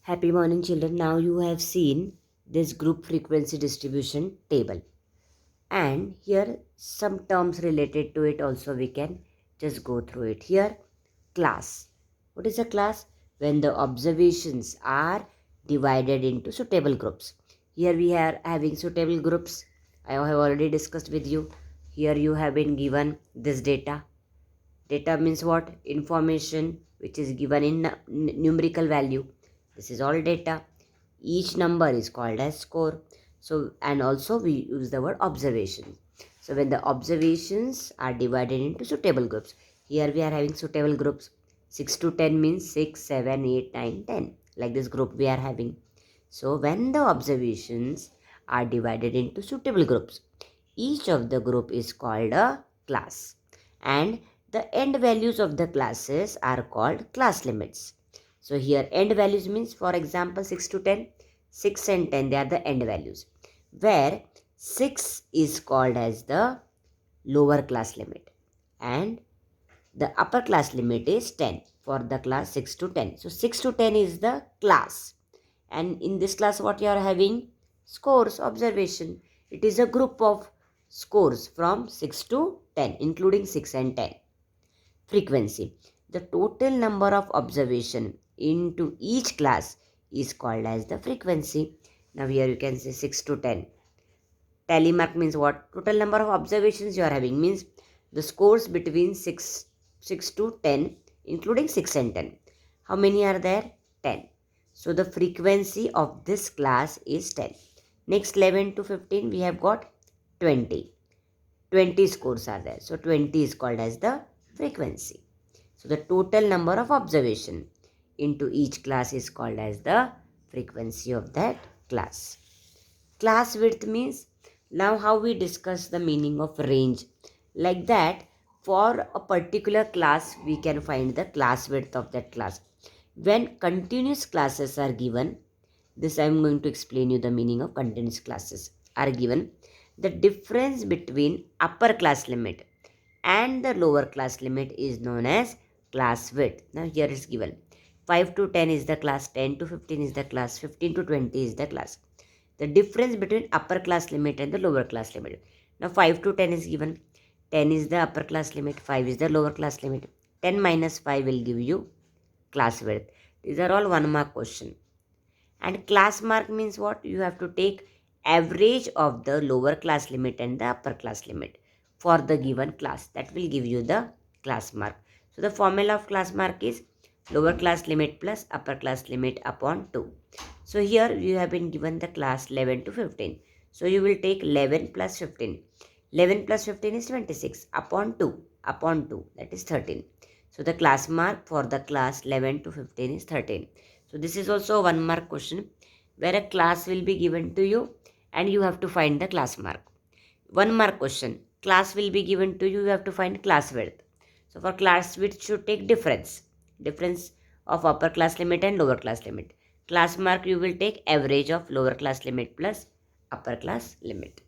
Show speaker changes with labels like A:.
A: Happy morning, children. Now you have seen this group frequency distribution table, and here some terms related to it also we can just go through it. Here, class. What is a class? When the observations are divided into suitable groups. Here we are having suitable groups. I have already discussed with you. Here you have been given this data. Data means what? Information which is given in numerical value. This is all data. Each number is called as score. So, and also we use the word observation. So when the observations are divided into suitable groups, here we are having suitable groups. 6 to 10 means 6, 7, 8, 9, 10. Like this group we are having. So when the observations are divided into suitable groups, each of the group is called a class. And the end values of the classes are called class limits. So here end values means, for example, 6 to 10, 6 and 10, they are the end values, where 6 is called as the lower class limit and the upper class limit is 10 for the class 6 to 10. So 6 to 10 is the class, and in this class what you are having? Scores, observation. It is a group of scores from 6 to 10, including 6 and 10. Frequency. The total number of observation into each class is called as the frequency. Now here you can say 6 to 10. Tally mark means what? Total number of observations you are having means the scores between 6 to 10, including 6 and 10. How many are there? 10. So the frequency of this class is 10. Next 11 to 15 we have got 20. 20 scores are there. So 20 is called as the frequency. So the total number of observation into each class is called as the frequency of that class. Class width means, now how we discuss the meaning of range. Like that, for a particular class we can find the class width of that class. When continuous classes are given, this I am going to explain you the meaning of continuous classes are given. The difference between upper class limit and the lower class limit is known as class width. Now here is given 5 to 10 is the class, 10 to 15 is the class, 15 to 20 is the class. The difference between upper class limit and the lower class limit. Now 5 to 10 is given. 10 is the upper class limit, 5 is the lower class limit. 10 minus 5 will give you class width. These are all 1 mark question. And class mark means what? You have to take average of the lower class limit and the upper class limit for the given class. That will give you the class mark. So the formula of class mark is lower class limit plus upper class limit upon 2. So here you have been given the class 11 to 15. So you will take 11 plus 15. 11 plus 15 is 26 upon 2. Upon 2, that is 13. So the class mark for the class 11 to 15 is 13. So this is also a 1 mark question where a class will be given to you and you have to find the class mark. 1 mark question, class will be given to you, you have to find class width. So for class width should take difference of upper class limit and lower class limit. Class mark you will take average of lower class limit plus upper class limit.